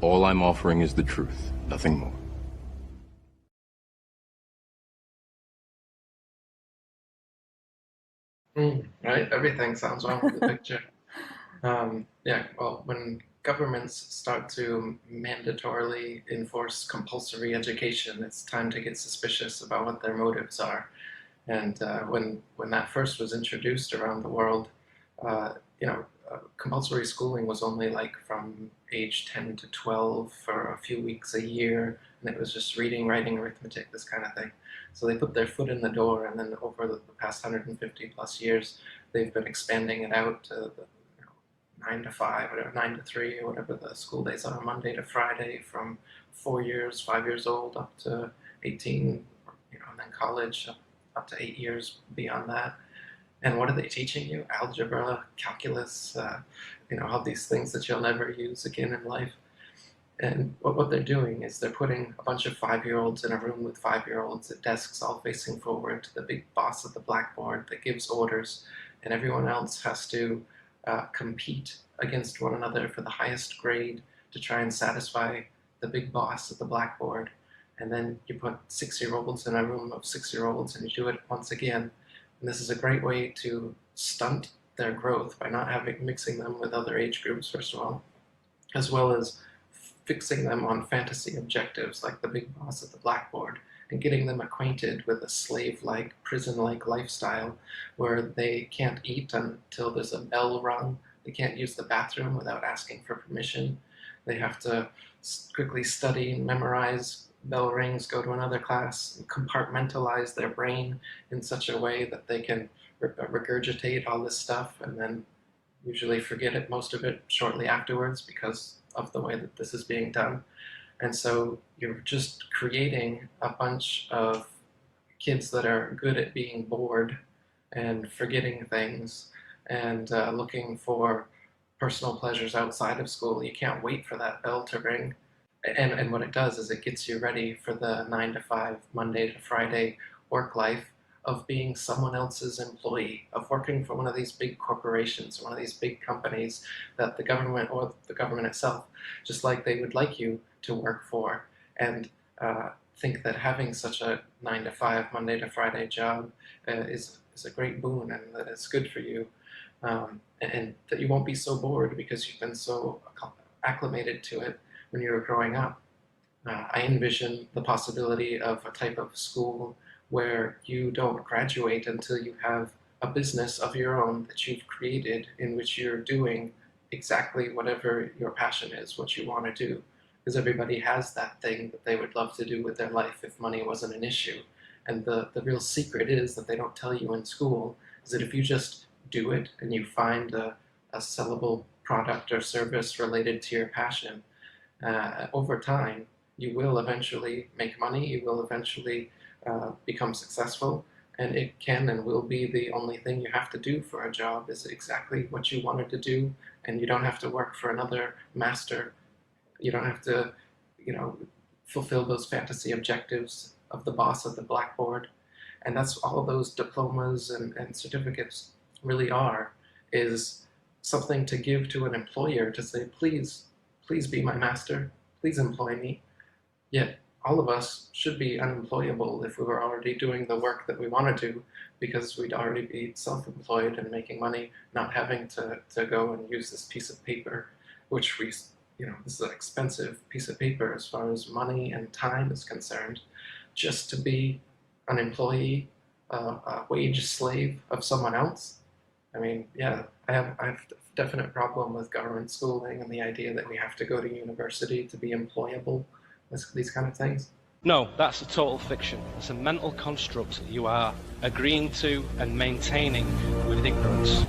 All I'm offering is the truth, nothing more. Right? Everything sounds wrong with the picture. Yeah, well, when governments start to mandatorily enforce compulsory education, it's time to get suspicious about what their motives are. And when that first was introduced around the world, uh, compulsory schooling was only like from age 10 to 12 for a few weeks a year, and it was just reading, writing, arithmetic, this kind of thing. So they put their foot in the door, and then over the past 150 plus years, they've been expanding it out to the 9 to 5, whatever, 9 to 3, or whatever the school days are, Monday to Friday, from 4 years, 5 years old, up to 18, and then college up to 8 years beyond that. And what are they teaching you? Algebra, calculus, all these things that you'll never use again in life. And what they're doing is they're putting a bunch of 5-year-olds in a room with 5-year-olds at desks all facing forward to the big boss at the blackboard that gives orders, and everyone else has to compete against one another for the highest grade to try and satisfy the big boss at the blackboard. And then you put 6-year-olds in a room of 6-year-olds and you do it once again. And this is a great way to stunt their growth by not mixing them with other age groups, first of all, as well as fixing them on fantasy objectives like the big boss at the blackboard, and getting them acquainted with a slave-like, prison-like lifestyle where they can't eat until there's a bell rung. They can't use the bathroom without asking for permission. They have to quickly study and memorize. Bell rings, go to another class, and compartmentalize their brain in such a way that they can regurgitate all this stuff and then usually forget it, most of it, shortly afterwards because of the way that this is being done. And so you're just creating a bunch of kids that are good at being bored and forgetting things and looking for personal pleasures outside of school. You can't wait for that bell to ring. And what it does is it gets you ready for the 9 to 5, Monday to Friday work life of being someone else's employee, of working for one of these big corporations, one of these big companies that the government or the government itself, just like they would like you to work for, and think that having such a 9 to 5, Monday to Friday job is a great boon, and that it's good for you, and that you won't be so bored because you've been so acclimated to it when you were growing up. I envision the possibility of a type of school where you don't graduate until you have a business of your own that you've created in which you're doing exactly whatever your passion is, what you want to do. Because everybody has that thing that they would love to do with their life if money wasn't an issue. And the real secret is that they don't tell you in school, is that if you just do it and you find a sellable product or service related to your passion, over time, you will eventually make money, you will eventually become successful, and it can and will be the only thing you have to do for a job is exactly what you wanted to do, and you don't have to work for another master. You don't have to, fulfill those fantasy objectives of the boss at the blackboard. And that's all those diplomas and certificates really are, is something to give to an employer to say, please, please be my master, please employ me. Yet all of us should be unemployable if we were already doing the work that we want to do, because we'd already be self-employed and making money, not having to go and use this piece of paper, which this is an expensive piece of paper as far as money and time is concerned, just to be an employee, a wage slave of someone else. I mean, yeah, I have a definite problem with government schooling and the idea that we have to go to university to be employable, these kind of things. No, that's a total fiction. It's a mental construct you are agreeing to and maintaining with ignorance.